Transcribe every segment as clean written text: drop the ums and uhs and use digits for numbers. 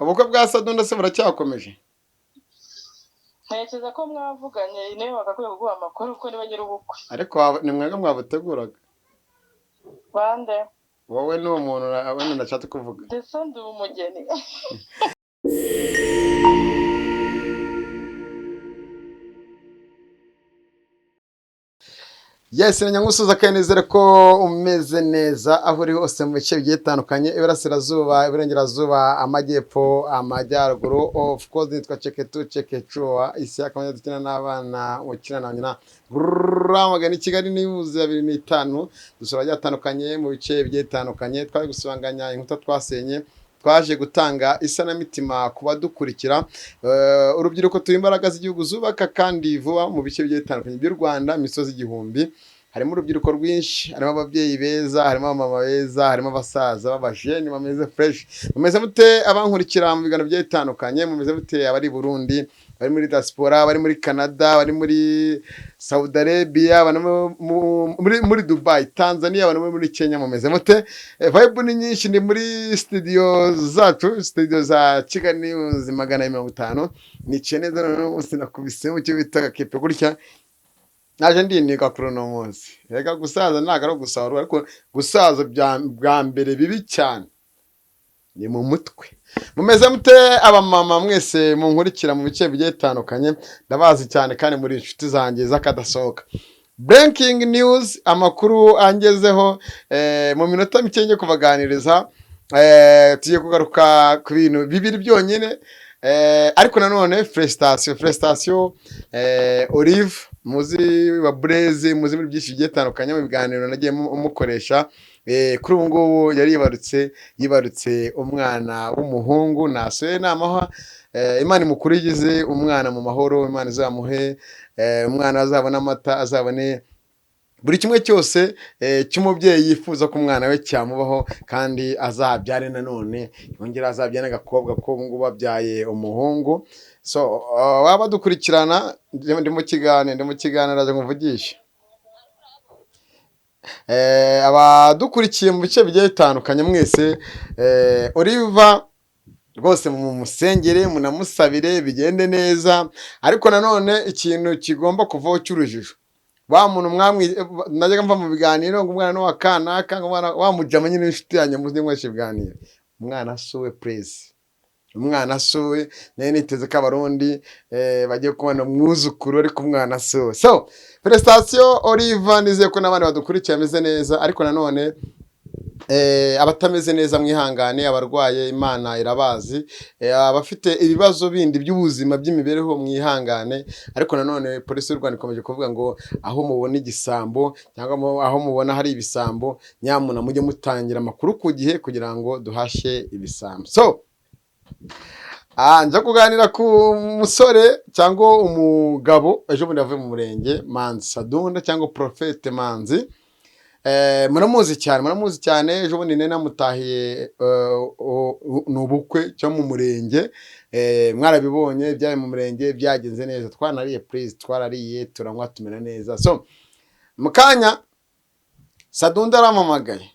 ubukwe bwa Sadunda se buracyakomeje? ntekereza ko mwavuganye niwe bagakwiye kuguha amakuru ko niba nyiri ubukwe. Ariko ni mwebwe mwabuteguraga? Bande? Wowe ni umuntu wenda ndashatse kuvuga. Ndetse ndi umugeni. Yes, nyangusuza kandi nizere ko umeze neza aho uri hose mu bice bigiye bitandukanye, iburasirazuba, iburengerazuba, amajyepfo, amajyaruguru. Of course nitwa Chekechua, isi yakamenya dukina n'abana ukina na nyina. Ramagana Kigali News ya 2005 dusura byatandukanye mu bice bigiye bitandukanye, twari gusibanganya inkuta twasenye, twaje gutanga isanamitima kuba dukurikira. Urubyiruko turi imbaraga z'igihugu zubaka kandi vuba mu bice bigiye bitandukanye by'u Rwanda, imisozi igihumbi. Harimo urubyiruko rwinshi, harimo ababyeyi beza, harimo abamama beza, harimo abasaza b'abajeni bameze fresh. Mumeze mute abankurikira mu biganiro bigiye bitandukanye? Mumeze mute abari Burundi, bari muri diaspora, bari muri Canada, bari muri Saudi Arabia, muri Dubai, Tanzania, bari muri Kenya? Mumeze mute? Vibe ni nyinshi, ni muri studio zacu, studio za Kigali News 150. Nicaye neza noneho sinakubise mu cyo bita kepe gutya. Naje ndiniga kuri uno munsi. Rega gusaza ntago ari gusarura, ariko gusaza bwa mbere bibi cyane ni mu mutwe. Mumeze mute abamama mwese munkurikira mu bice bigiye bitandukanye? Ndabazi cyane kandi muri inshuti zanjye zakadasohoka. Breaking news, amakuru angezeho mu minota mike ngiye kubaganiriza. Tugiye kugaruka ku bintu bibiri byonyine, ariko nanone prestation Olive muzi wa Blaze, muzi muri byinshi bigiye bitandukanye mu biganiro nagiye umukoresha. Kuri ubu ngubu yari yibarutse umwana w'umuhungu, nasoye namaha. Imana mukuru yigize umwana mu mahoro, Imana izamuhe umwana azabona amata, azabone buri kimwe cyose cy'umubyeyi yifuza ko umwana we cyamubaho, kandi azabyare nanone yongera azabyane agakobwa ko ubu ngubu babyaye umuhungu. So waba dukurikirana, ndi mu kiganiro aje nkuvugisha. Abadukurikiye mu bice bigiye bitandukanye mwese, Oliva rwose mu musengere munamusabire bigende neza, ariko nanone ikintu kigomba kuvaho cy'urujijo. Wa muntu najyaga mva mu biganiro ngo umwana no wakana kanga umwana wamujama nyine inshuti yanjye muzi mweshe biganiro. Umwana suwe please. Umwana suwe niteze ko abarundi bagiye kubona mwuzukuru ariko umwana suwe. So, prestation Oliva nizeye ko nabandi badukurikiye ameze neza, ariko nanone abatameze neza mwihangane, abarwaye Imana irabazi, abafite ibibazo bindi by'ubuzima by'imibereho mwihangane, ariko nanone polisi y'u Rwanda ikomeje kuvuga ngo aho mubona igisambo cyangwa aho mubona hari ibisambo, nyamuna mujye mutangira amakuru ku gihe kugira ngo duhashe ibisambo. So nja kuganira ku musore cyangwa umugabo ejo bundi yavuye mu murenge Manzi, Sadunda cyangwa Prophete Manzi. Muramuzi cyane, ejo bundi nene namutahiye n'ubukwe cyo mu murenge. Mwarabibonye byaye mu murenge byagenze neza, twanariye please, twarariye turanywa tumera neza. So mukanya Sadunda aramamagaye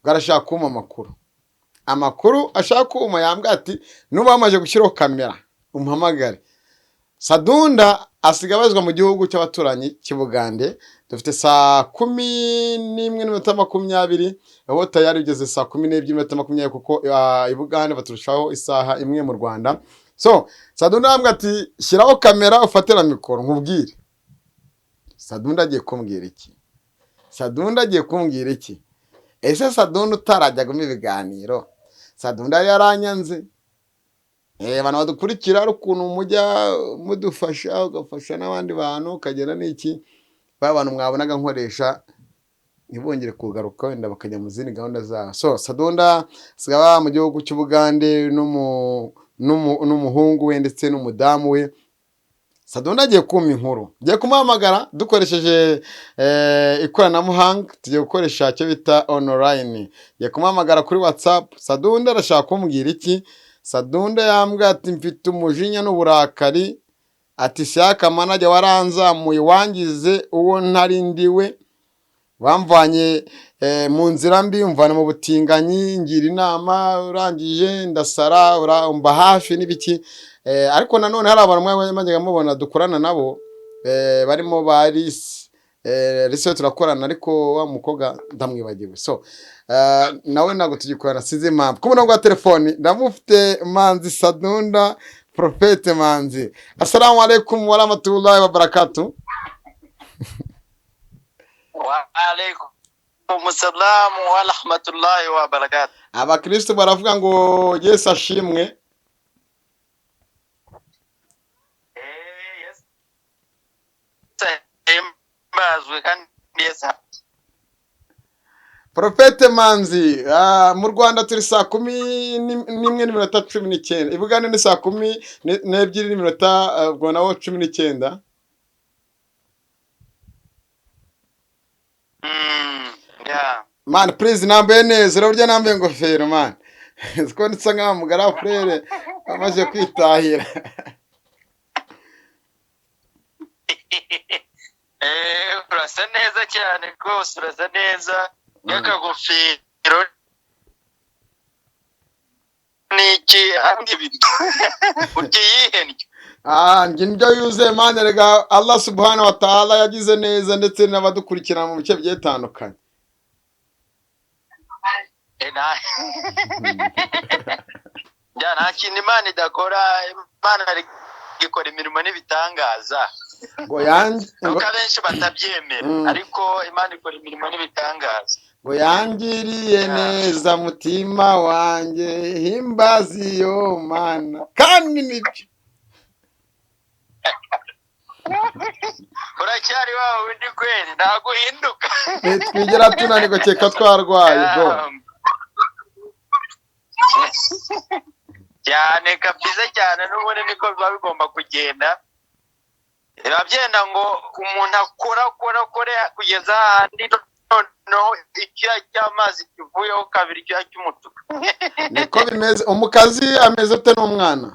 garashaka kuma amakuru ashaka kuma, yambwa ati nuba bamaje gushyiraho kamera umuhamagare. Sadunda asigabazwa mu gihugu cy'abaturanyi cy'Ubugande. Dufite saa 11:20, aho tayari ugeze saa 12:20 kuko Ibugande baturushaho isaha imwe mu Rwanda. So Sadunda yambwa ati shyiraho kamera ufatira mikoro nkubwire. Sadunda agiye kumbwira iki? Ese Sadunda utarajyaga mu biganiro? Sadunda yaranyanze. Bana badukurikira ukuntu mujya mudufasha, ugafasha n'abandi bantu, ukagera n'iki bantu mwabonaga nkoresha ntibongere kugaruka wenda bakajya mu zindi gahunda zabo. So Sadunda sigaba mu gihugu cy'Ubugande n'umuhungu we ndetse n'umudamu we. Sadunda agiye kuma inkuru, ngiye kumuhamagara dukoresheje ikoranabuhanga, tugiye gukoresha cyo bita online. Ngiye kumuhamagara kuri WhatsApp. Sadunda arashaka kumbwira iki? Sadunda yambwa ati mfite umujinya n'uburakari, ati shaka manajya waranzamuye wangize uwo ntari ndiwe, bamvanye mu nzira mbi, umvana mu butinganyi, ngira inama, urangije ndasara, uramba hafi n'ibiki. Ariko nanone hari abantu mwajyaga mubona dukorana nabo, barimo ba Lisi. Lisi turakorana, ariko wa mukobwa ndamwibagiwe. So nawe ntabwo tugikorana, sinzi impamvu. Ku murongo wa telefoni ndamufite Manzi Sadunda, Prophet Manzi. Assalamu alaikum wa rahmatullahi wa barakatuh. Wa alaikum salamu wa rahmatullahi wa barakatuh. Abakristo baravuga ngo Yesu ashimwe. Yes. Mbazwe kandi Yesu. Prophet Manzi, mu Rwanda turi saa 11:19, i Bugande ni saa 12:00 ubwo nawo 19. Yeah. Man, please nambaye neza, urabya nambaye ingofero man. Siko nditsa nka mugara frere amaze kwitahira. Urasa neza cyane rwose, urasa neza. Yakagofero niki hamwe ibintu. Ugiye Njye nibyo yuzuye man, rega Allah subhanahu wa ta'ala yagize neza, ndetse n'abadukurikirana mu bice byetandukanye. Nta kintu Imana idakora. Imana igikora imirimo n'ibitangaza. Ngo yanjye nuko abenshi batabyemera, ariko Imana ikora imirimo n'ibitangaza. ngo yangiriye neza mutima wanjye, himbaza iyo Mana. Kandi nibyo uracyari wawe undi kweli, ntabwo uhinduka. twigera tunanirwa, cyeka twarwaye bro. cyane kabisa cyane, n'ubundi niko biba bigomba kugenda. Biba byenda ngo umuntu akora kugeza ahandi noneho icyuya cy'amazi kivuyeho kabiri, icyuya cy'umutuku. Niko bimeze. Umukazi ameze ate n'umwana?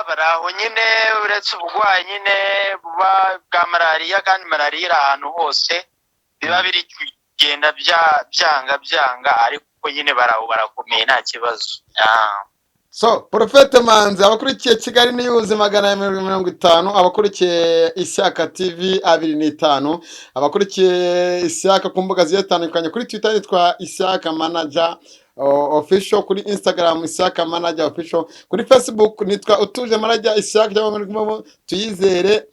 baraho nyine, uretse uburwayi nyine buba bwa malariya, kandi malariya iri ahantu hose, biba biri kugenda byanga, ariko nyine baraho barakomeye nta kibazo. So Prophet Manzi, abakurikiye Kigali News 150, abakurikiye Ishyaka TV 25, abakurikiye Ishyaka ku mbuga zitandukanye, kuri Twitter yitwa Ishyaka Manager official, kuri Instagram Ishyaka Manager official, kuri Facebook nitwa Utuje Manager Ishyaka cyangwa Tuyizere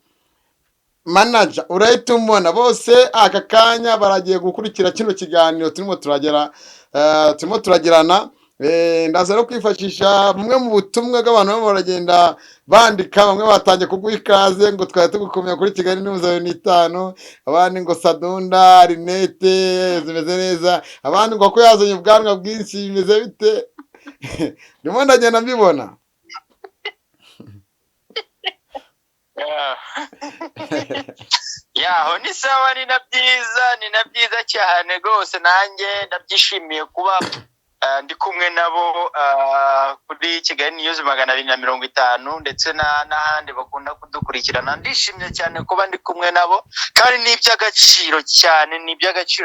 Manager. Urahita umubona bose aka kanya baragiye gukurikira kino kiganiro turimo turagirana. Ndaza no kwifashisha bumwe mu butumwa bw'abantu bamwe baragenda bandika, bamwe batangiye kuguha ikaze ngo twari tugukomeye kuri Kigali News 25, abandi ngo Sadunda Rinete zimeze neza, abandi ngo ko yazanye ubwanwa bwinshi bimeze bite. Ndimo ndagenda mbibona. Yaho ni sawa, ni na byiza cyane rwose. Nanjye ndabyishimiye kuba ndi kumwe nabo kuri Kigali News 250, ndetse n'ahandi bakunda kudukurikirana. Ndishimye cyane kuba ndi kumwe nabo, kandi ni iby'agaciro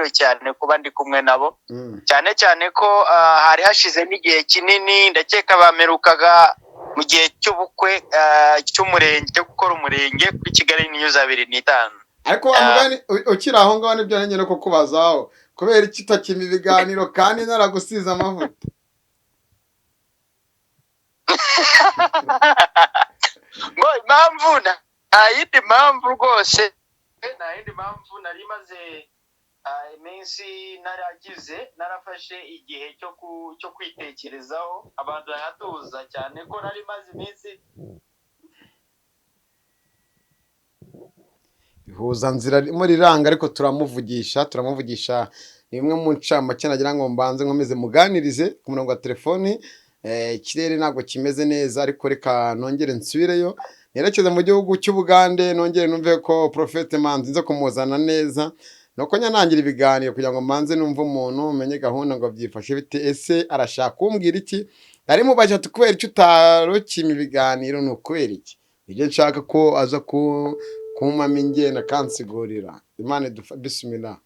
cyane kuba ndi kumwe nabo, cyane ko hari hashize n'igihe kinini. Ndakeka bamerukaga mu gihe cy'ubukwe cy'umurenge, cyo gukora umurenge kuri Kigali News 25. Ariko bamugani ukiri aho ngaho nibyo nanjye no kukubazaho, kubera iki utakima ibiganiro kandi naragusize amavuta? ngo impamvu nta yindi mpamvu rwose, nari maze iminsi narafashe igihe cyo kwitekerezaho, abantu baratuza cyane ko nari maze iminsi. Ihuza nzira ririmo riranga, ariko turamuvugisha. Ni imwe mu ncamake nagira ngo mbanze nkomeze muganirize ku murongo wa telefoni. Ikirere ntabwo kimeze neza, ariko reka nongere nsubireyo, nerekeze mu gihugu cy'Ubugande, nongere numve ko Prophet Manzi nze kumuzana neza, nuko nyanangira ibiganiro kugira ngo mbanze numve umuntu umenye gahunda ngo byifashe bite. Ese arashaka kumbwira iki? Ari mubaje ati kubera icyo utarokima ibiganiro, ni ukubera iki? Nibyo nshaka ko aza kumama ingenda kansigurira Imana bismillah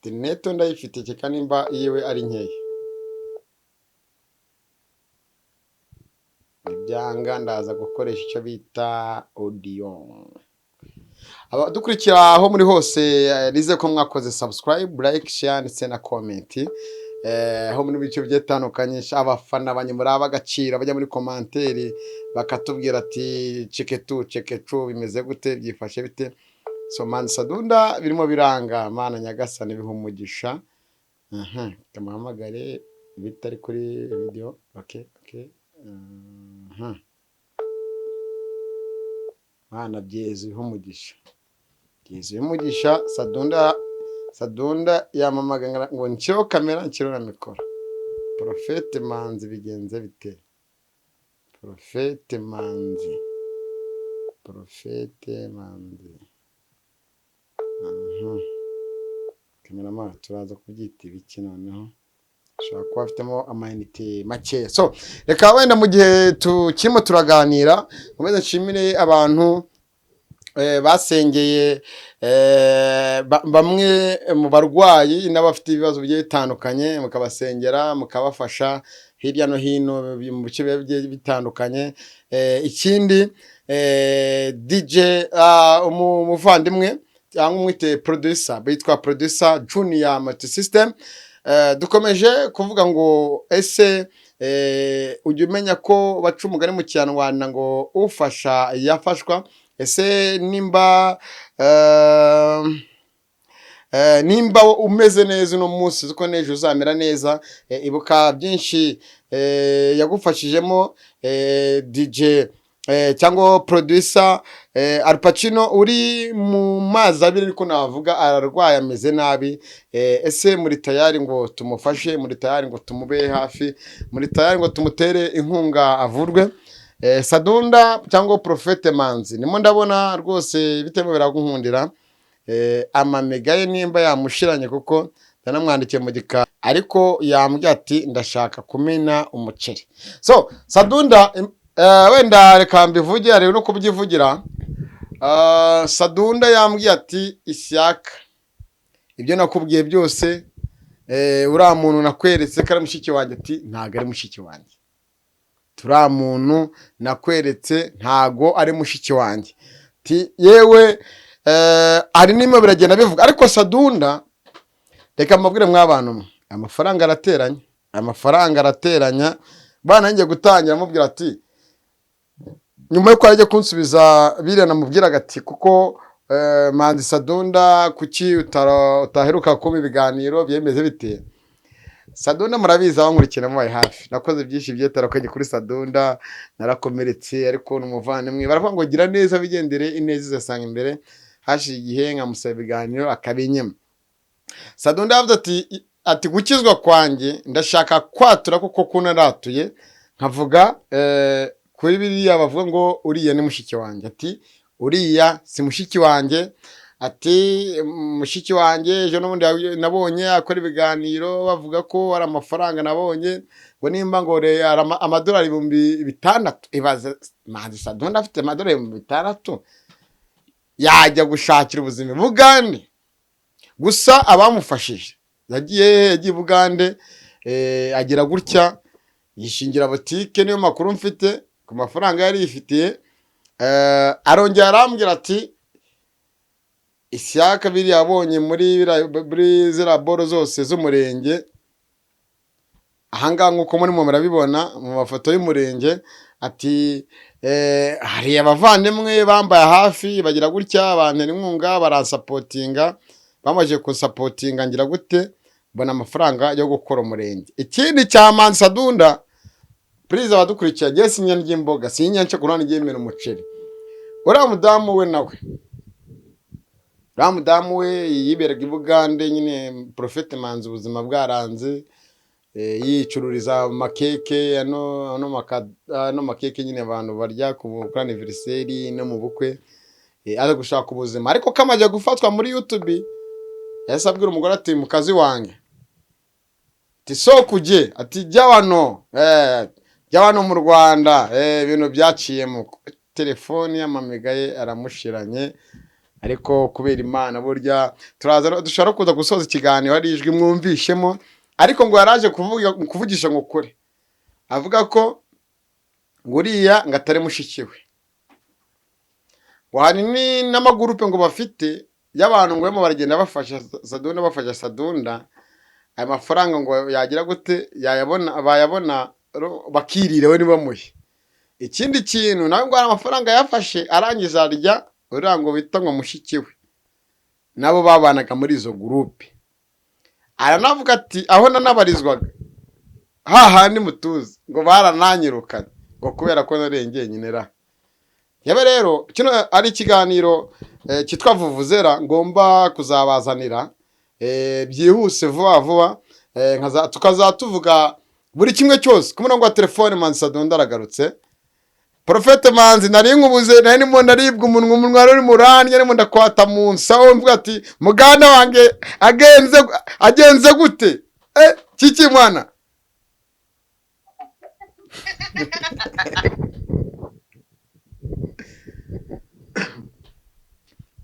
internet ndayifite cyeka nimba yewe ari nkeya ibyanga ndaza gukoresha icyo bita audio abadukurikira aho muri hose rize ko mwakoze subscribe like share ndetse na comment aho muri bice byetandukanye abafana banyemura abagacira bajya muri commentaire bakatubwira ati ceketu bimeze gute byifashe bite so man Sadunda birimo biranga mana nyagasani bihumugisha kamuhamagare bitari kuri video okay mana byeze bihumugisha Sadunda yamamaga ngo ncyo kamera nciro na mikoro Prophete Manzi bigenze bite Prophete Manzi kamera turaza kubyita ibiki noneho shaka kuba afitemo amayinite make so reka wenda mu gihe tukirimo turaganira nkomeze nshimire abantu basengeye bamwe mu barwayi n'abafite ibibazo bigiye bitandukanye mukabasengera mukabafasha hirya no hino mu bice bitandukanye ikindi DJ umuvandimwe cyangwa umwite producer bitwa producer Junior Multi System dukomeje kuvuga ngo ese ujye umenya ko baca umugani mu Kinyarwanda ngo ufasha yafashwa ese nimba umeze neza uno munsi uko nejo uzamera neza ibuka byinshi yagufashijemo DJ cyangwa producer Al Pacino uri mu mazi abiri ariko navuga ararwaye ameze nabi ese muri tayari ngo tumufashe muri tayari ngo tumube hafi muri tayari ngo tumutere inkunga avurwe Sadunda cyangwa Prophete Manzi nimo ndabona rwose bitemo biragunkundira amamegaye nimba yamushiranye kuko ndanamwandikiye mu gika ariko yambye ati ndashaka kumena umuceri so Sadunda wenda reka mbivuge ari no kubyivugira Sadunda yambye ati ishyaka ibyo nakubwiye byose uriya muntu nakweretse ko ari mushiki wanjye ati ntago ari mushiki wanjye turiya muntu nakweretse ntago ari mushiki wanjye yewe hari n'imwe biragenda bivuga ariko Sadunda reka mbabwire mw'abantu amafaranga arateranya bana ngiye gutangira amubwira ati nyuma yo kwaje kunsubiza biriya namubwiraga ati kuko Manzi Sadunda kuki utaheruka kuba ibiganiro byemeze bite Sadunda murabizi abankurikira mubaye hafi nakoze byinshi byetarakanye kuri Sadunda narakomeretse ariko n'umuvandimwe baravuga ngo gira neza bigendere ineza izasanga imbere hashi igihe nkamusaba ibiganiro akabinyema Sadunda yavuze ati gukizwa kwanjye ndashaka kwatura kuko kunaratuye nkavuga kuri biriya bavuga ngo uriya ni mushiki wanjye ati uriya si mushiki wanjye ati mushiki wanjye ejo n'ubundi nabonye akora ibiganiro bavuga ko ari amafaranga nabonye ngo nimba ngo amadolari 6,000 ibaze Manzi Sadunda afite amadolari 6,000 yajya gushakira ubuzima Bugande gusa abamufashije yagiye Bugande agira gutya yishingira botike niyo makuru mfite ku mafaranga yari yifitiye arongera arambwira ati ishyaka biri yabonye muri zira boro zose z'umurenge ahanga nkuko muri murabibona mu mafoto y'umurenge ati hari abavandimwe bambaye hafi bagira gutya abantu inkunga baransapotinga bamaje kusapotinga ngira gute mbona amafaranga yo gukora umurenge ikindi cya Manzi Sadunda please abadukurikira giye sinya n'imboga sinyanche kurana igemera umuceri ora mudamu we nawe Ramudamu we yiberaga Bugande nyine Prophete Manzi ubuzima bwaranze yicururiza makeke no makeke nyine abantu barya ku anniversary no mu bukwe aza gushaka ubuzima ariko kamaje gufatwa muri YouTube yasabwira umugore ati mukazi wange ati so kuje ati jya wano by'abantu mu Rwanda ibintu byaciyemo telefoni y'amamiga ye aramushiranye ariko kubera Imana burya dushobora kuza gusoza ikiganiro hari ijwi mwumvishemo ariko ngo yaraje kuvugisha ngo kure avuga ko nguriya ngo atari mushiki we ngo hari n'amagurupe ngo bafite y'abantu ngo barimo baragenda bafasha Sadunda aya mafaranga ngo yagira gute bayabona bakirira we nibamuhe ikindi kintu nawe ngo hari amafaranga yafashe arangiza arya uriya ngo bita ngo mushiki we nabo babanaga muri izo gurupe aranavuga ati aho nanabarizwaga hahandi mutuzi ngo barananyirukanye ngo kubera ko narengeye nyine ra yaba rero kino ari ikiganiro cyitwa Vuvuzera ngomba kuzabazanira byihuse vuba tukazatuvuga buri kimwe cyose ku murongo wa telefone Manzi Sadunda aragarutse Profete Manzi nari nkubuze nari ndimo naribwa umunwa ruri muranye ndimo ndakwata mu nsaho mvuga ati muganda wange agenze gute kiki mwana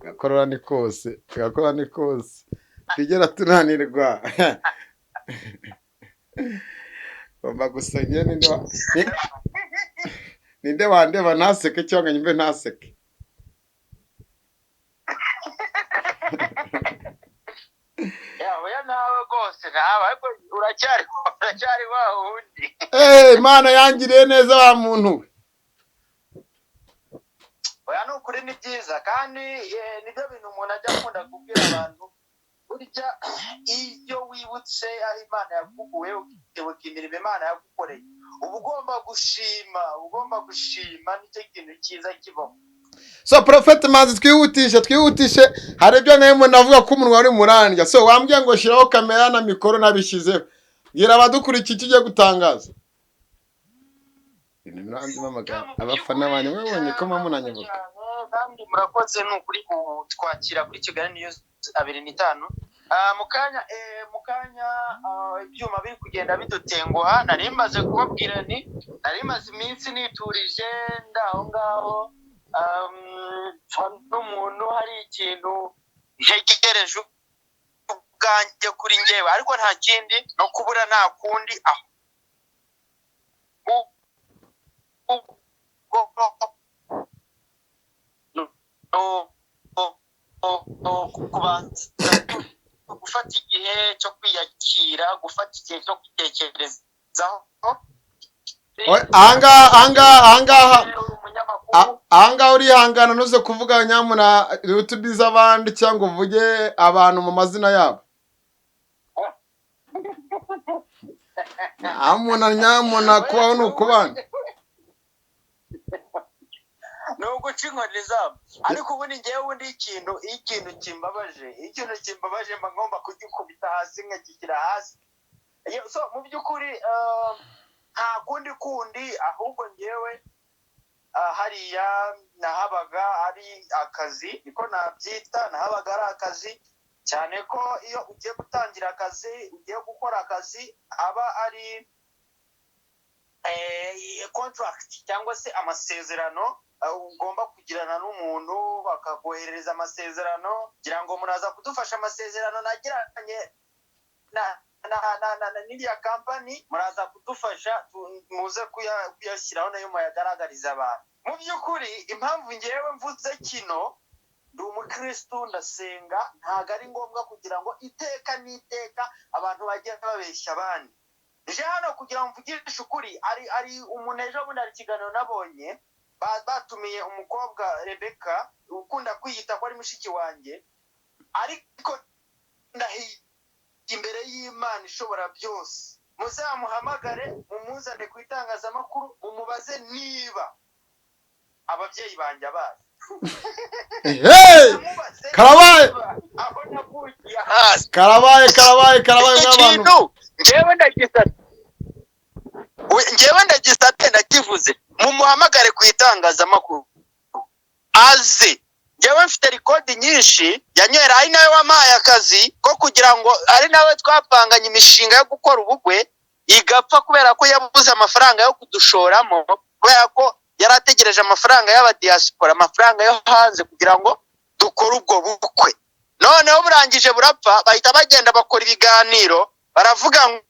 gakorora ni kose twigera tunanirwa ngomba gusenya ninde wandeba ntaseke cyangwa nyumve ntaseke oya nawe rwose nawe ariko uracyari wa wundi Imana yangiriye neza wa muntu we oya ni ukuri ni byiza kandi nibyo bintu umuntu ajya akunda kubwira abantu burya iyo wibutse aho Imana yakuguye ukibuka imirimo Imana yagukoreye uba ugomba gushima nicyo kintu cyiza kibaho. So Profete Manzi twihutishe hari ibyo nawe navuga ko umunwa wari murandya so wambwiye ngo shiraho kamera na mikoro nabishizeho gira abadukurikiye icyo ugiye gutangaza abafana banyu mwabonye ko mamunanyabuka kandi murakoze ni ukuri twakira kuri Kigali News 25 mu kanya ibyuma biri kugenda bidutenguha nari maze kubabwira nari maze iminsi niturije ndaho ngaho n'umuntu hari ikintu ntegereje ubwanjye kuri njyewe ariko nta kindi no kubura nta kundi gufata igihe cyo kwiyakira gufata igihe cyo kwitekerezaho ahangaha urihangana ntuze kuvuga nyamuna YouTube z'abandi cyangwa uvuge abantu mu mazina yabo nyamuna kubaho ni ukubana ni uguca inkoni zabo ariko ubundi ngewe ubundi ikintu kimbabaje mba ngomba kugikubita hasi nkakishyira hasi so mu by'ukuri nta kundi ahubwo ngewe hariya nahabaga ari akazi niko nabyita nahabaga ari akazi cyane ko iyo ugiye gutangira akazi ugiye gukora akazi aba ari contract cyangwa se amasezerano ugomba kugirana n'umuntu bakakoherereza amasezerano kugira ngo muraza kudufasha amasezerano nagiranye n'iriya kampani muraza kudufasha muze kuyashyiraho nayo muyagaragariza abantu mu by'ukuri impamvu ngewe mvuze kino ndi umukristu ndasenga ntabwo ari ngombwa kugira ngo iteka n'iteka abantu bajye babeshya abandi nje hano kugira ngo mvugishe ukuri ari umuntu ejo bundi hari ikiganiro nabonye batumiye umukobwa Rebeka ukunda kwiyita ko ari mushiki wanjye ariko ndahiye imbere y'Imana ishobora byose muzamuhamagare mumuzane ku itangazamakuru mumubaze niba ababyeyi banjye abazi karabaye nk'abantu ngewe ndagisate ndakivuze mumuhamagare ku itangazamakuru aze ngewe mfite rekodi nyinshi yanywera ari nawe wampaye akazi ko kugira ngo ari nawe twapanganye imishinga yo gukora ubukwe igapfa kubera ko yabuze amafaranga yo kudushoramo, kubera ko yari ategereje amafaranga y'abadiaspora, amafaranga yo hanze kugira ngo dukore ubwo bukwe. Noneho burangije burapfa, bahita bagenda bakora ibiganiro, baravuga ngo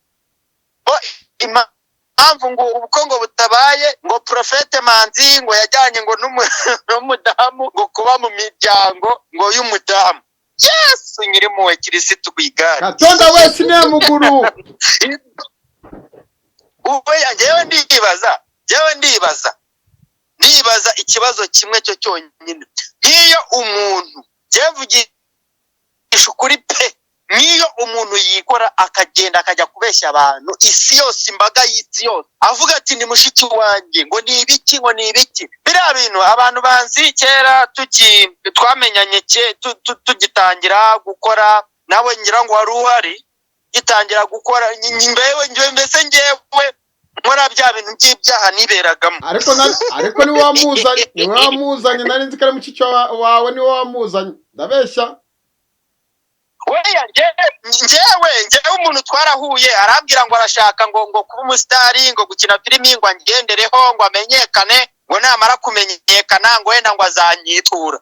impamvu ngo ubukwe ngo butabaye, ngo Profete Manzi ngo yajyanye ngo n'umudamu ngo kuba mu miryango ngo y'umudamu. Yes, nyiri muwe kirisitu kwigana Katonda wese ne muguru. Uwe njyewe ndibaza ikibazo kimwe cyo cyonyine. Nk'iyo umuntu yevugisha ukuri pe, nk'iyo umuntu yikora akagenda akajya kubeshya abantu, isi yose, imbaga y'isi yose, avuga ati ni mushiki wanjye, ngo ni ibiki, ngo ni ibiki. Biriya bintu abantu banzi kera twamenyanye tugitangira gukora, nawe ngira ngo wari uhari gitangira gukora, mbese njyewe nkora bya bintu by'ibyaha niberagamo. Ariko ni wamuzanye nari nzi ko ari mushiki wawe, ni wamuzanye. Ndabeshya. Weya njyewe umuntu twarahuye arambwira ngo arashaka ngo kuba umusitari, ngo gukina filimi, ngo angendereho, ngo amenyekane, ngo namara kumenyekana ngo wenda ngo azanyitura.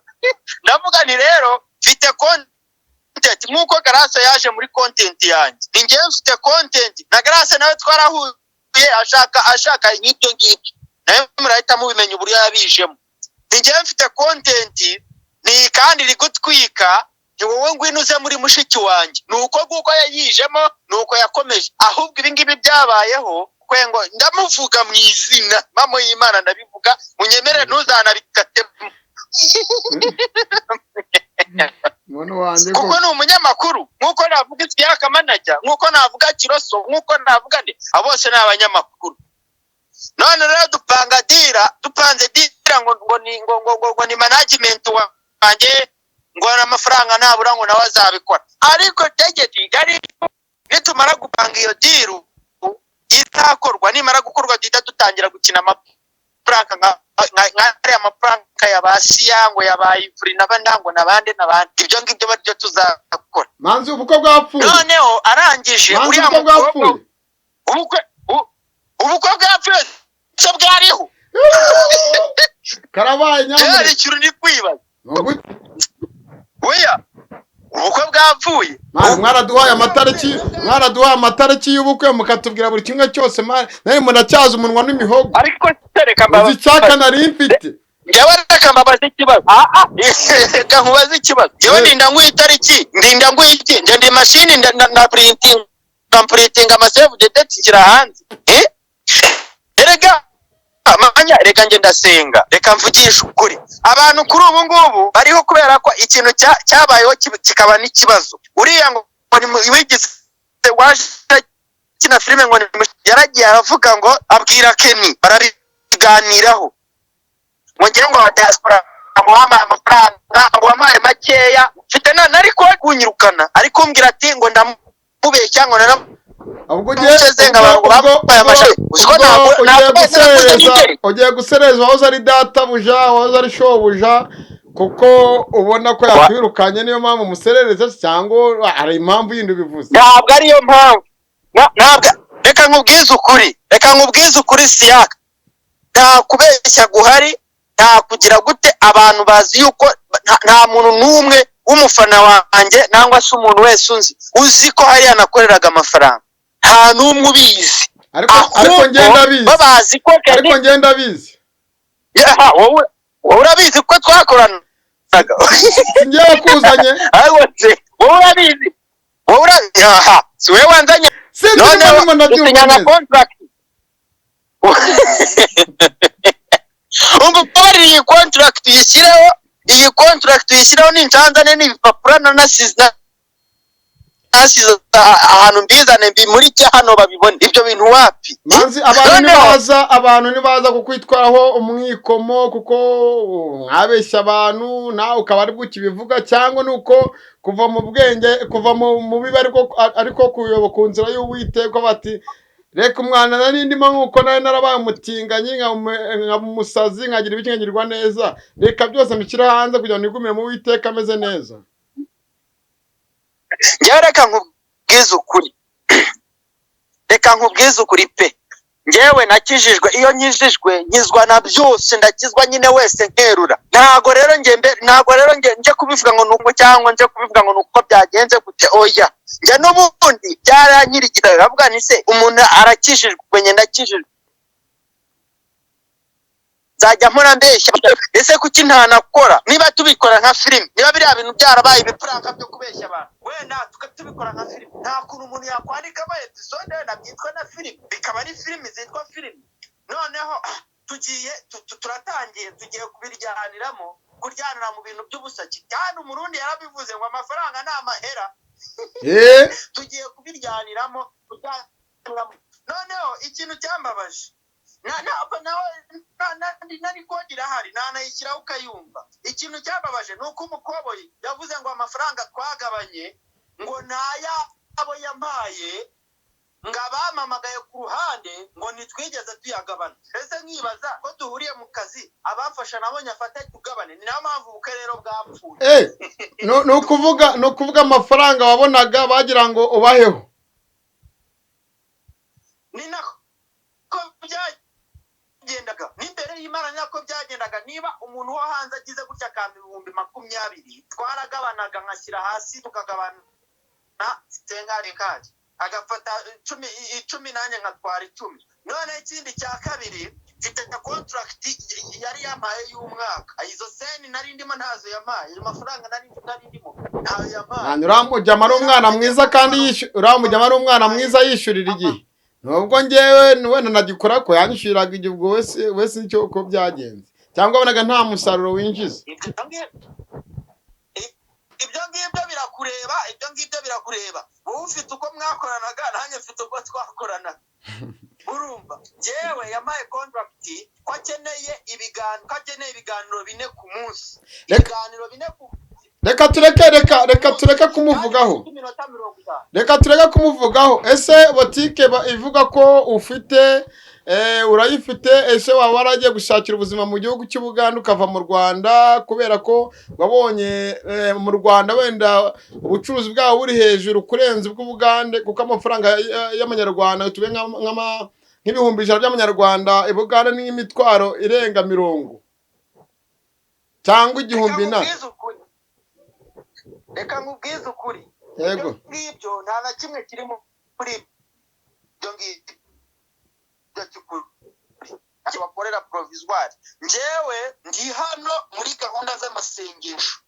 Ndavuga ni rero mfite content nk'uko Grace yaje muri content yanjye, ni njyewe mfite content, na Grace nawe twarahuye ashaka nk'ibyo ngibyo, nawe murahita mubimenya uburyo yabijemo. Ni njyewe mfite content, ni kandi iri gutwika, ni wowe ngwino uze muri mushiki wanjye. Nuko guko yayijemo, nuko yakomeje. Ahubwo ibi ngibi byabayeho kwengo ndamuvuga mu izina mamo y'Imana, ndabivuga munyemere ntuzanabikate. Kuko ni umunyamakuru, nkuko navuga Isiyaka Manager, nkuko navuga Kiroso, nkuko navuga nde, abose ni abanyamakuru. None rero dupanze dira ngo ni management wanjye, ngo amafaranga nabura ngo nawe azabikora. Ariko tegeti yari nitumara gupanga iyo diru itakorwa, nimara gukorwa dutangira gukina amafaranga nka amafaranga y'abasiya ngo yabaye free n'abandango n'abandi. Ibyo ngibyo baryo tuzakora. Manzi ubukwe bwapfuye. Noneho arangije uriya mukobwa ubukwe bwapfuye cyo bwariho. Karabaye nyamure. Yari cyuru ni kwibaza. Weya ubukwe bwapfuye. Mwaraduhaye amatariki y'ubukwe mukatubwira buri kimwe cyose, nawe muracyaza umunwa n'imihogo. Ariko tereka mbabazi icyaka nari mfite. Njyewe reka mbabazi ikibazo. Reka nkubaze ikibazo. Njyewe ndinda nguye itariki, ndinda nguye iki, ndi machine na printing amasave the date ngira hanze. Erega amanya reka nge ndasenga, reka mvugisha ukuri. Abantu kuri ubu ngubu bariho kubera ko ikintu cyabayeho kikaba n'ikibazo. Uriya ngo wigize waje kina filime ngo yaragiye aravuga ngo abwira Kenny, barabiganiraho ngo ngira ngo abadiaspora amuhama amafaranga, amuhamaye makeya, mfite nari ko kunyirukana, ariko mbwira ati ngo ndamubeshya ngo ubwo ugiye gusereza wahoze ari databuja, wahoze ari shobuja, kuko ubona ko yakwirukanye, niyo mpamvu umuserereze cyangwa hari impamvu yindi bivuze? Ntabwo ariyo mpamvu. Reka nkubwize ukuri Siyaka, nta kubeshya guhari, nta kugira gute. Abantu bazi yuko nta muntu n'umwe w'umufana wanjye nangwa se umuntu wese uzi ko hariya nakoreraga amafaranga. Nta n'umwe ubizi. Ariko ngenda bizi. Babazi ko ariko ngenda bizi. Wowe urabizi ko twakorana. Ngiye kuzanye. Wowe urabizi. Si wewe wanzanye. None dusinyana contract. Bari iyi contract yishyireho n'incanzane n'ibipapuro nanasiza ahantu mbizane muri cya hano babibona ibyo bintu wapi. Manzi abantu nibaza kukwitwaraho umwikomo, kuko mwabeshya abantu nawe ukaba ari bukibivuga, cyangwa nuko kuva mu bwenge, kuva mu bibi ariko kuyoboka ku nzira y'Uwiteka, bati reka umwana narindimo nkuko nawe narabaye umutinganyi nka umusazi, nkagira ibikingirwa neza, reka byose mbishyira hanze kugira ngo nigumire mu Uwiteka ameze neza. Reka nkubwize ukuri, reka reka nkubwize ukuri pe, njyewe nakijijwe, iyo nkijijwe nkizwa na byose, ndakizwa nyine wese nkerura. Ntago rero nje kubivuga ngo nuko cyangwa nje kubivuga ngo nuko byagenze gute, oya, njye n'ubundi byaranyirigita. Bavuga ni se umuntu arakijijwe, nyine ndakijijwe, nzajya mpora mbeshya ese kuki ntanakora? Niba tubikora nka filime, niba biriya bintu byarabaye ibipuranka byo kubeshya abantu, wenda tukatubikora nka filime, nta kuntu umuntu yakwandika ama episode nabyitwa na filime, bikaba ari filime zitwa filime. Noneho turatangiye, tugiye kubiryaniramo, kuryanira mu bintu by'ubusaki, kandi umurundi yarabivuze ngo amafaranga ni amahera. Tugiye kubiryaniramo, noneho ikintu cyambabaje nari kodi irahari, nanayishyiraho ukayumva. Ikintu cyababaje ni uko umukoboyi yavuze ngo amafaranga twagabanye ngo ntayabo yampaye, ngo abamamagaye ku ruhande ngo nitwigeze tuyagabana. Ese nkibaza ko duhuriye mu kazi, abafasha nabo nyafata tugabane, ni nayo mpamvu ubukwe rero bwapfuye. ni ukuvuga amafaranga wabonaga bagira ngo ubaheho, ni nako byagendaga n'imbere y'Imana, nako byagendaga. Niba umuntu wo hanze agize gutya akampa 20,000, twaragabanaga, nkashyira hasi tukagabana sengari kadi, agafata 10 nanjye nkatwara 10. None ikindi cya kabiri, mfite contract yari yampaye y'umwaka, izo seni nari ndimo ntazo yampaye, amafaranga nari ndimo ntayo yampaye. uramujyama ari umwana mwiza, kandi uramujyama ari umwana mwiza yishyurira igihe. Nubwo njyewe wenda nagikora ko yanyishyuriraga igihe, ubwo wese icyo uko byagenze, cyangwa wabonaga nta musaruro winjiza. Ibyo ngibyo birakureba, wowe ufite uko mwakoranaga, nanjye mfite uko twakoranaga. Urumva, njyewe yampaye contract ko akeneye ibiganiro 4 ku munsi, ibiganiro 4 ku Reka tureke kumuvugaho. Reka tureke kumuvugaho. Ese botike ivuga ko ufite urayifite, ese waba waragiye gushakira ubuzima mu gihugu cy'Ubuganda ukava mu Rwanda kubera ko wabonye mu Rwanda wenda ubucuruzi bwawo buri hejuru kurenza ubw'Ubugande, kuko amafaranga y'amanyarwanda tube nk'ibihumbi 100 by'amanyarwanda, Ubuganda ni imitwaro irenga 50 cyangwa 1000. Reka nkubwize ukuri, yego ngibyo nta na kimwe kiri muri ibyo ngibyo bakorera provisoire. Njyewe ndi hano muri gahunda z'amasengesho,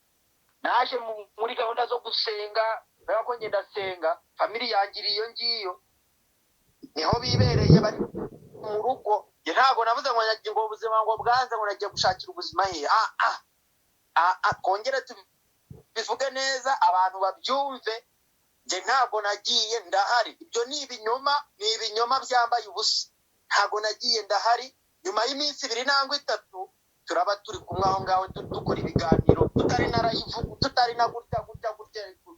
naje muri gahunda zo gusenga, rero ko ngenda senga, family yangiriye iyo ngiyo, niho bibereye bari mu rugo. Ntabwo navuze ngo ubuzima ngo bwanze ngo nagiye gushakira ubuzima he. Kongera bivuge neza, abantu babyumve, nje ntabwo nagiye, ndahari. Ibyo ni ibinyoma byambaye ubusa. Ntabwo nagiye, ndahari. Nyuma y'iminsi 2 nangwa 3 turaba turi kumwe aho ngaho dukora ibiganiro, tutari na live, tutari na gutya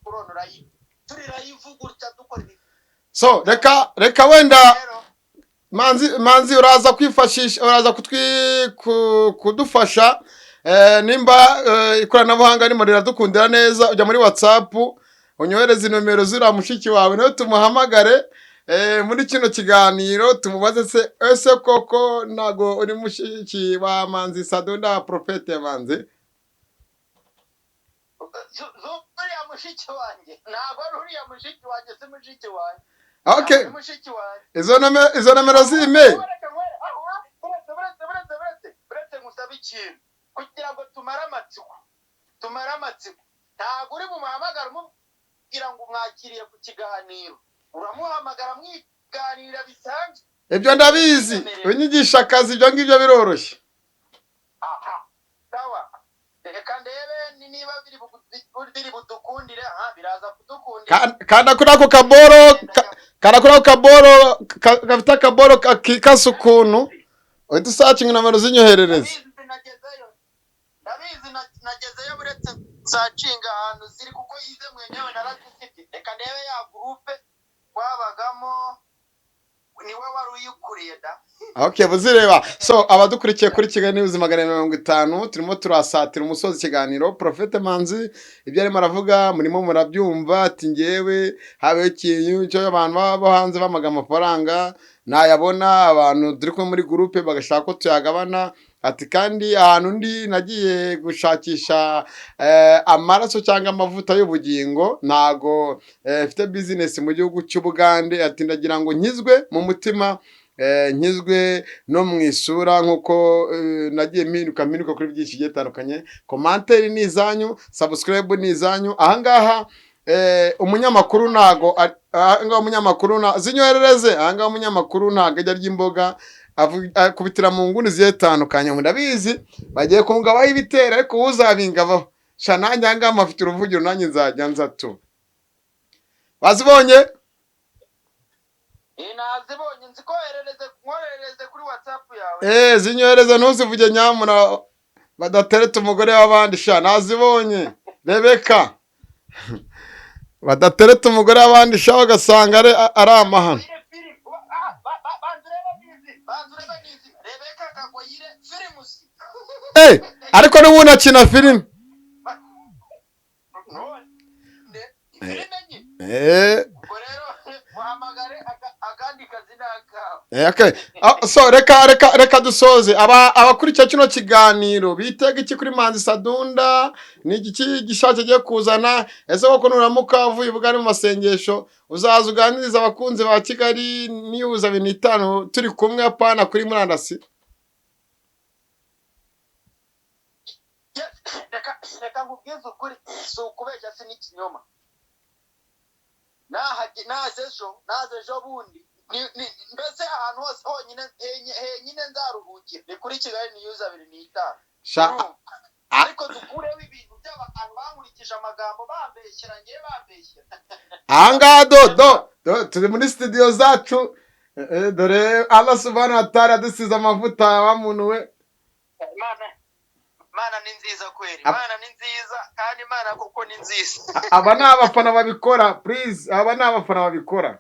kuronora yi, turi live gutya dukora. So reka wenda manzi uraza kwifashisha, uraza kudufasha nimba ikoranabuhanga arimo riradukundira neza, ujya muri WhatsApp unyohereze nomero zira mushiki wawe, nawe tumuhamagare muri kino kiganiro, tumubaze se ese koko nago uri mushiki wa Manzi Sadonda Prophet Manzi. Uriya mushiki wanjye ntabwo ari uriya mushiki wanjye, si mushiki wanjye. Okay, izo nomero z'email. Buretse ngusaba ikintu kugira ngo tumare amatsiko. Ntabwo uri bumuhamagara umubwira ngo umwakiriye ku kiganiro, uramuhamagara mwiganira bisanzwe. Ibyo ndabizi, unyigisha akazi, ibyo ngibyo biroroshye. Sawa, reka ndebe niba biri budukundire. Biraza kudukundira. Kanda kuri ako kaboro gafite akaboro kikasa ukuntu uhita usacinga nomero zinyoherereza. Ndabizi nagezeyo, buretse nsacinga ahantu ziri kuko yize mwenyewe narazifite. Reka ndebe ya groupe wabagamo niwe wari uyikuriye da. Okay, buzireba. So abadukurikiye kuri Kigali News 50, turimo turasatira umusozi ikiganiro. Prophete Manzi ibyo arimo aravuga murimo murabyumva, ati ngewe habe ikintu cyo abantu baba hanze bamaga amafaranga nayabona, abantu turi ko muri groupe bagashaka ko tuyagabana. Ati kandi ahantu ndi nagiye gushakisha amaraso cyangwa amavuta y'ubugingo, ntago mfite business mu gihugu cy'Ubugande. Ati ndagira ngo nkizwe mu mutima, nkizwe no mu isura, nkuko nagiye mpinduka kuri byinshi bigiye bitandukanye. Commentaire ni izanyu, subscribe ni izanyu. Ahangaha umunyamakuru ntago, ahangaha umunyamakuru zinyoherereze, ahangaha umunyamakuru ntago ajya ry'imboga akubitira mu nguni zigiye zitandukanye. Ndabizi bagiye kungabaho ibitera, ariko uzabingabaho sha nanjye ahangaha mafite uruvugiro, nanjye nzajya nza tu. Bazibonye? Nazibonye, nzikoherereze kuri WhatsApp yawe. Zinyohereze, ntuzivuge nyamuna badatereta umugore w'abandi sha. Nazibonye Rebeka badatereta umugore w'abandi sha, ugasanga ari amahano. Rebeka Kagoyire Firimusi. Ariko n'ubundi akina filime. Okay. So reka dusoze. Abakurikiye kino kiganiro bitega iki kuri Manzi Sadunda? Ni iki gishaje giye kuzana? Ese koko nuramuka uvuye ubugari mu masengesho uzaza uganiriza abakunzi ba Kigali News 50 turi kumwe apana kuri murandasi? Reka nkubwize ukuri, si ukubeshya, si n'ikinyoma. Naze ejo bundi mbese ahantu hose honyine nzaruhukira ni kuri Kigali News 50. Ariko dukureho ibintu by'abantu bankurikije amagambo bambeshyera, ngiye bambeshyera. Ahangaha turi muri studio zacu. Dore Allah subhanahu wa ta'ala dusize amavuta wa muntu we. Imana ni nziza kweli. Imana ni nziza, kandi Imana koko ni nziza. Aba ni abafana babikora, please. Aba ni abafana babikora.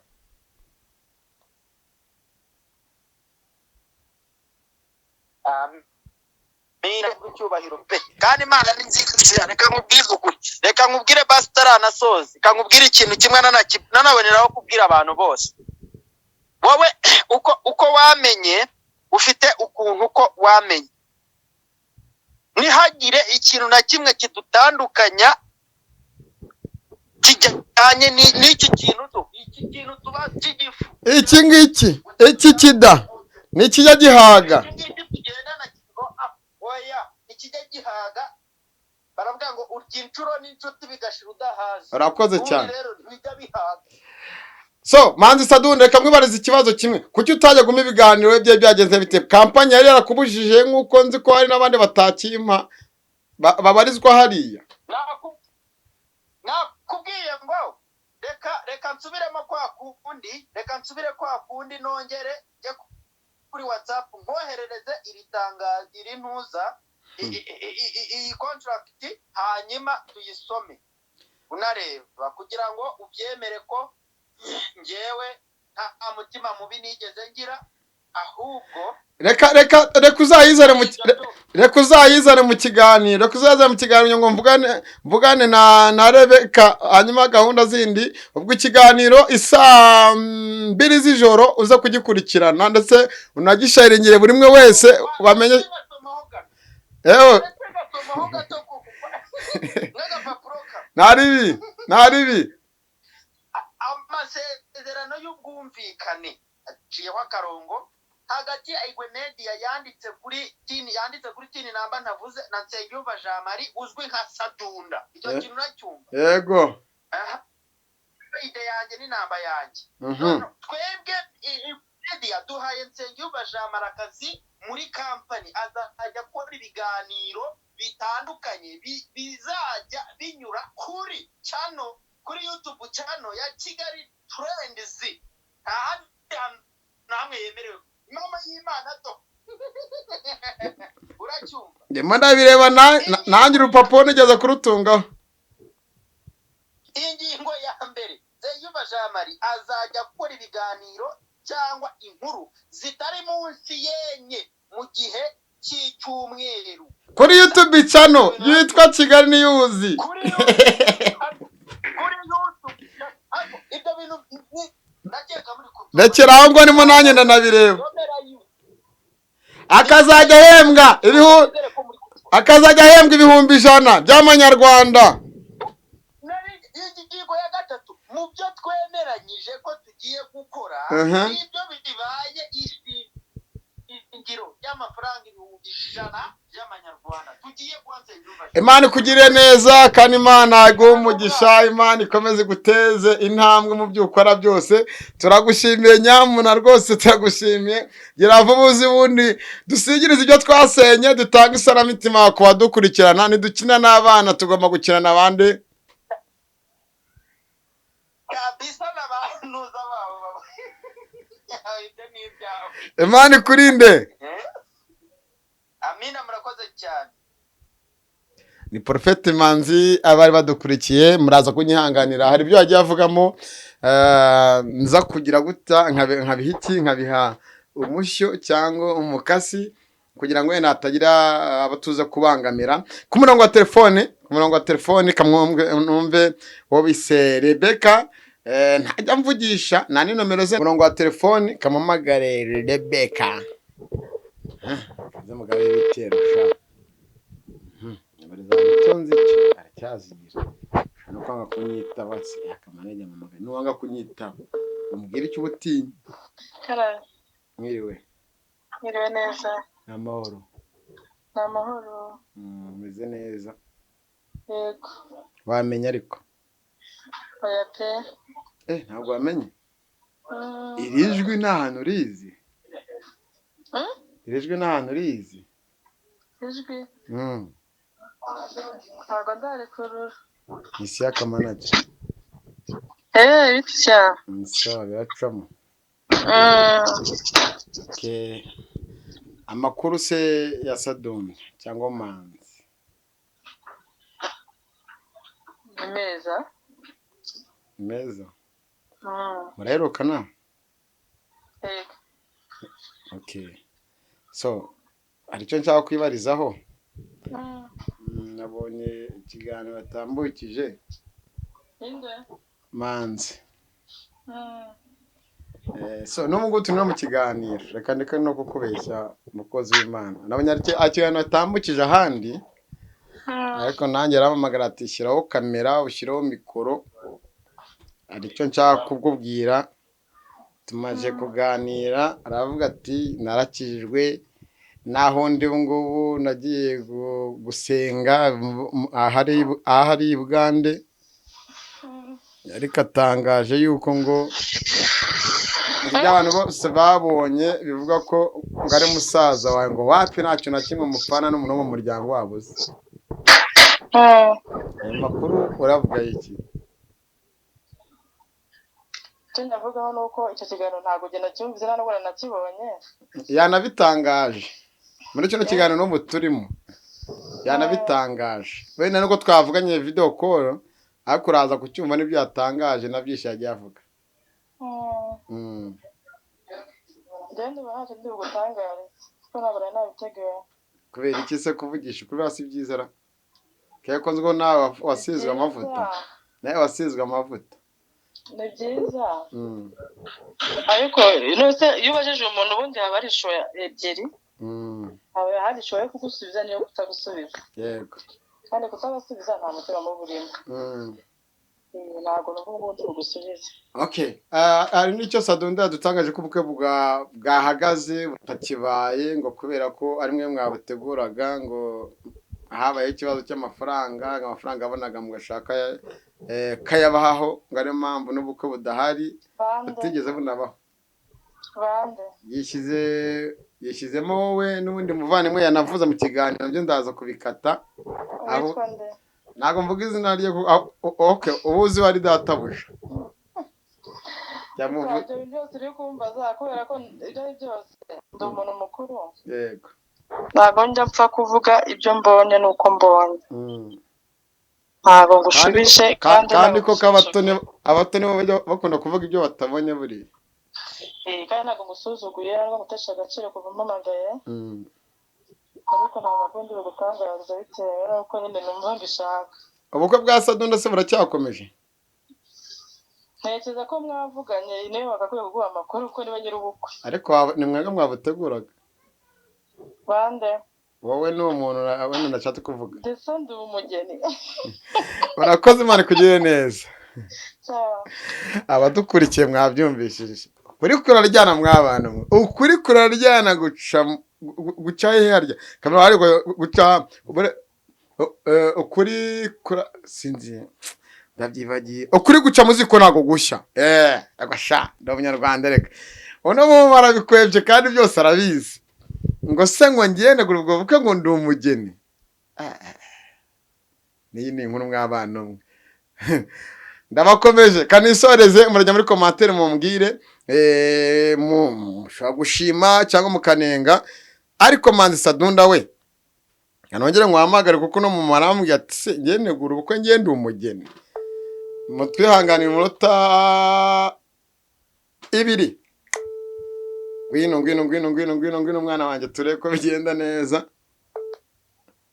Mira icyubahiro pe. Kandi Imana ni nziza. Reka nkubwize ukuri. Reka nkubwire Bastara na Sozi. Reka nkubwire ikintu kimwe nanaboneraho kubwira abantu bose. Wowe uko wamenye, ufite ukuntu uko wamenye. Ntihagire ikintu na kimwe kidutandukanya kijyanye n'iki kintu tuba cy'igifu. Iki kida ni kijya gihaga. Ikijya gihaga baravuga ngo urya inshuro n'inshuti bigashira udahaza. Urakoze cyane. Rero bijya bihaga. So Manzi Sadunda, reka mwibariza ikibazo kimwe. Kuki utajya guma ibiganiro bye byagenze bite? Kampanye yari yarakubujije nkuko nzi ko hari nabandi batakimpa babarizwa hariya. Nakubwiye ngo reka nsubiremo kwa kundi nongere njye kuri WhatsApp nkoherereze iri tangazo, iri ntuza, iyi contract, hanyuma tuyisome unareba kugira ngo ubyemere ko ngewe nta mutima mubi nigeze ngira, ahubwo reka uzayizane mu kiganiro, ngo mvugane na Rebeka, hanyuma gahunda zindi ubwo ikiganiro isaa 2 z'ijoro uza kugikurikirana, ndetse unagisharingire buri mwe wese bamenye. Naribi amasezerano y'ubwumvikane aciyeho akarongo hagati ya Igwe Media yanditse kuri tini namba ntavuze na Nsengiyumva Jean Marie uzwi nka Sadunda. Icyo kintu nacyumva. Yego. Ide yanjye ni namba yanjye. Twebwe Media duhaye Nsengiyumva Jean Marie akazi muri company, azajya akora ibiganiro bitandukanye bizajya binyura kuri channel, kuri YouTube channel ya Kigali Trends. Namwe yemerewe mama y'Imana to. Uracyumva? Ndimo ndabireba nanjye urupapuro nigeze kurutungaho. Ingingo ya mbere, Nsengiyumva Jean Marie azajya akora ibiganiro cyangwa inkuru zitari munsi y'enye mu gihe cy'icyumweru kuri YouTube channel yitwa Kigali News. kuri YouTube ibyo bintu ndakeka muri Rekera aho ngo nimo nanjye ndanabireba. Akazajya ahembwa ibihumbi 100 by'amanyarwanda. ingingo ya gatatu mu byo twemeranyije ko tugiye gukora ibyo bibaye ingiro y'amafaranga 100 y'amanyarwanda tugiye kwanza inyumba. Imana ikugirire neza kandi Imana iguhe umugisha, Imana ikomeze guteze intambwe mu byo ukora byose. Turagushimiye nyamuna rwose, turagushimiye. Gira vuba uzi bundi dusigirize ibyo twasenye, dutanga isanamitima ku badukurikirana. Nidukina n'abana tugomba gukina n'abandi kabisa n'abanuza babo ibyo ni ibyawe. Imana ikurinde. Amina, murakoze cyane. Ni Prophet Manzi. Abari badukurikiye muraza kunyihanganira, hari ibyo yagiye avugamo nza kugira guta nkabihiki nkabiha umushyo cyangwa umukasi kugira ngo wenda hatagira abatuza kubangamira. Ku murongo wa telefone kamwumve wo bise Rebecca, ntajya mvugisha nta ni nomero ze. Murongo wa telefone kamamagare Rebecca. Mugabo y'ibitero sha nzi aracyazigira no kwanga kunyita basi akamanege mamagara nuwanga kunyita umubwira icyo ubutinya. Karara. Mwiriwe neza. Namahoro. Meze neza. Yego. Wamenya ariko oya pe. Ntabwo wamenye. Irijwi n'ahantu rizi. Irijwi n'ahantu rizi. Ijwi. Ntabwo ndarekurura. Isi y'akamanaje. Biti cyane. Sawa biracamo. Amakuru se ya Sadum cyangwa Manzi. Meza. Muraherukana? Okay. So, aricyo nshaka kwibarizaho. Nabonye ikiganiro batambukije. Manzi. So nubwo turi mu kiganiro reka ndeka no kukubeshya mukozi w'Imana. Nabonye ikiganiro batambukije ahandi. Ariko nanjye aramamagara ati shyiraho kamera ushyiraho mikoro. Aricyo nshaka kukubwira. Tumaje kuganira aravuga ati narakijijwe naho ndi ngubu nagiye gusenga ahari Bugande. Ariko atangaje yuko ngo abantu bose babonye bivuga ko ngari musaza wawe ngo wapi ntacyo na kimwe mupfana n'umuntu wo mu muryango wabo se. Makuru uravuga iki? Ndavugaho nuko icyo kiganiro ntabwo genda cyumvise nta nubwo nakibonye. Yanabitangaje muri kino kiganiro n'ubu turimo. Yanabitangaje wenda nuko twavuganye video call ariko uraza kucyumva n'ibyo yatangaje nabyishe yagiye avuga. Genda bahaje ndi gutangara ko nabara nabiteguye. Kubera iki se kuvugisha kuri basi byiza ra? Keko nzgo nawe wasizwe amavuta. Nawe wasizwe amavuta. Ni byiza. Ariko nose iyo ubajije umuntu ubundi haba ari shoya ebyiri. Haba hari shoya kugusubiza niyo kutagusubiza. Yego. Kandi kutabasubiza nta mutima muburimo. Ntabwo n'ubundi kugusubiza. Okay. Ari nicyo Sadunda dutangaje ko ubukwe bwahagaze butakibaye ngo kubera ko ari mwe mwabuteguraga ngo habaye ikibazo cy'amafaranga, amafaranga abonaga mugashaka kayabaho ngari mpamvu n'ubukwe budahari butigeze bunabaho. Bande. Yishizemo wowe n'ubundi muvandimwe yanavuze mu kiganiro byo ndaza kubikata. Aho ntago mvuga izina rye. Okay, ubuzi wari databuja. Ibyo byose uri kumbaza kubera ko ibyo byose ndi umuntu mukuru. Yego. Ntabwo njya mpfa kuvuga ibyo mbonye nuko mbonye. Ntabwo ngushubije kandi ko abatoni bakunda kuvuga ibyo batabonye buri. kandi ntabwo musuzuguye ntabwo mutesha agaciro kuva mpamagaye ariko ntabwo ndi bugutangariza bitewe n'uko nyine numva mbishaka. ubukwe bwa Sadunda se buracyakomeje? ntekereza ko mwavuganye nawe bagakwiye kuguha amakuru ko niba nyiri ubukwe. ariko ni mwebwe mwabuteguraga? bande? wowe ni umuntu wenda ndashatse kuvuga. ndetse ndi umugeni. urakoze, Imana ikugirire neza. abadukurikiye mwabyumvishije, ukuri kuraryana mwabana mwe, ukuri kuraryana guca harya kamera hari guca ukuri sinzi ndabyibagiye, ukuri guca muziko nago gushya agasha ndabanyarwanda reka uno mu barabikwebye kandi byose arabizi ngo se ngo ngiye negura ubwo buke ngo ndi umugeni. Niyi ni inkuru mwabana mwe. Ndabakomeje kanisoreze murajya muri commentaire mumbwire mushobora gushima cyangwa mukanenga, ariko Manzi Sadunda we anongere ngo hamagare kuko no mu marambwe ati se ngiye negura ubukwe ngiye ndi umugeni. Mutwihanganira umunota 2. Ngwino mwana wanjye turebe ko bigenda neza.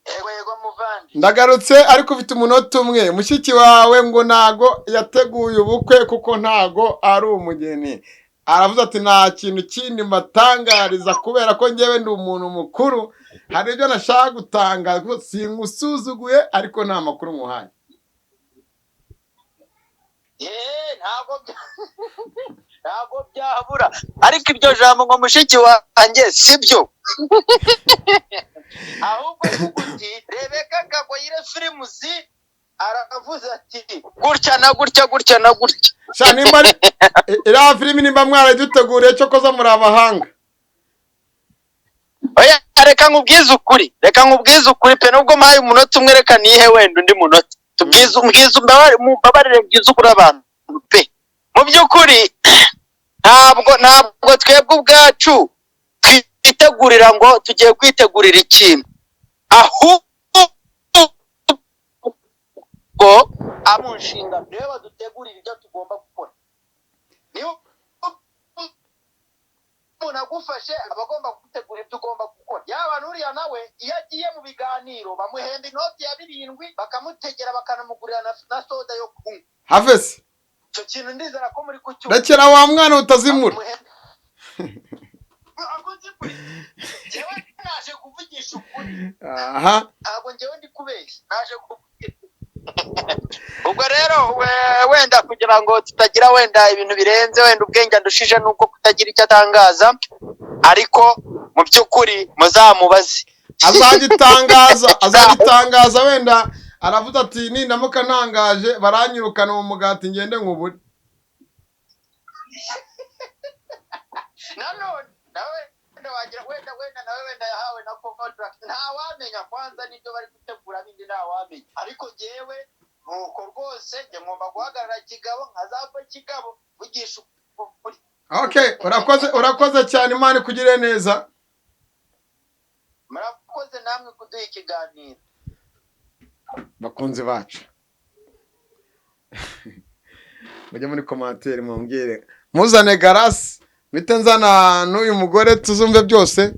Yego muvandi. Ndagarutse ariko ufite umunota 1. Mushiki wawe ngo nago yateguye ubukwe kuko ntago ari umugeni. Aravuze ati nta kintu kindi matangariza kubera ko ngewe ndi umuntu mukuru. Hari ibyo nashaka gutangaza kuko singusuzuguye ariko nta makuru muhaye. Ntabwo byabura ariko ibyo jambo ngo mushiki wanjye sibyo. ahubwo uti Rebeka Kagoyire Films aravuze ati gutya na gutya. Sha nimba ira filimi nimba mwaraduteguriye cyo koza muri abahanga. Oya reka nkubwize ukuri pe nubwo maye umunota 1 reka nihe wenda undi munota. Tubwize mbabarire bwize ukuri abantu pe. Mu by'ukuri ntabwo twebwe ubwacu twitegurira ngo tugiye kwitegurira ikintu, ahubwo amushinga niwe badutegurira ibyo tugomba gukora. Niyo umuntu agufashe abagomba gutegura ibyo ugomba gukora. Yaba nuriya nawe iyo agiye mu biganiro bamuhemba inoti ya 7 bakamutegera bakanamugurira na soda yo kunywa. Havesi icyo kintu ndizera ko muri kucyumva. Rekera wa mwana utazimura. Jewe naje kuvugisha ukuri. Aha. Ntabwo ngewe ndi kubeshya. Naje kuvugisha. Ubwo rero wenda kugira ngo tutagira wenda ibintu birenze wenda ubwenge ndushije nuko kutagira icyo atangaza, ariko mu by'ukuri muzamubaze. Azagitangaza wenda aravuze ati nindamuka ntangaje baranyirukana mu mugati ngende nkuburi. Nawe wagira wenda nawe yahawe na contract ntawamenya kwanza nibyo bari gutegura bindi ntawamenya, ariko jewe nuko rwose nge ngomba guhagarara kigabo nkazava kigabo vugisha ukuri. Okay, urakoze cyane, Imana ikugire neza. Murakoze namwe kuduha ikiganiro. Bakunzi bacu mujye muri commentaire mumbwire muzane garasi bite nzana n'uyu mugore tuzumve byose,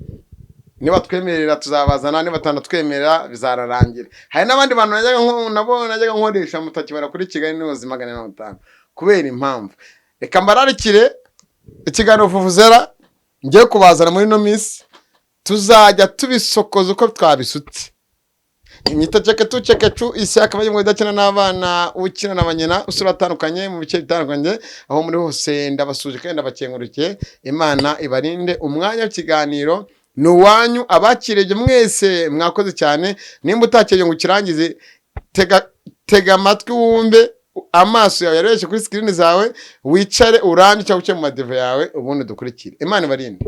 niba twemerera tuzabazana, niba tanatwemerera bizararangira. Hari n'abandi bantu najyaga nkoresha mutakibara kuri Kigali News 500 kubera impamvu. Reka mbararikire ikiganiro Vuvuzera ngiye kubazana muri no miss, tuzajya tubisokoza uko twabisutse. Inyita Cheke tu isi akaba yimwe idakina n'abana ukina n'abanyena usura atandukanye mu bice bitandukanye, aho muri hose ndabasuje kandi ndabakengurukiye. Imana ibarinde. Umwanya w'ikiganiro nuwanyu, abakireje mwese mwakoze cyane. Nimba utakeye ngo ukirangize tega amatwi wumve, amaso yawe yarebeshe kuri screen zawe, wicare uranje cyangwa uce mu madeve yawe ubundi dukurikire. Imana ibarinde.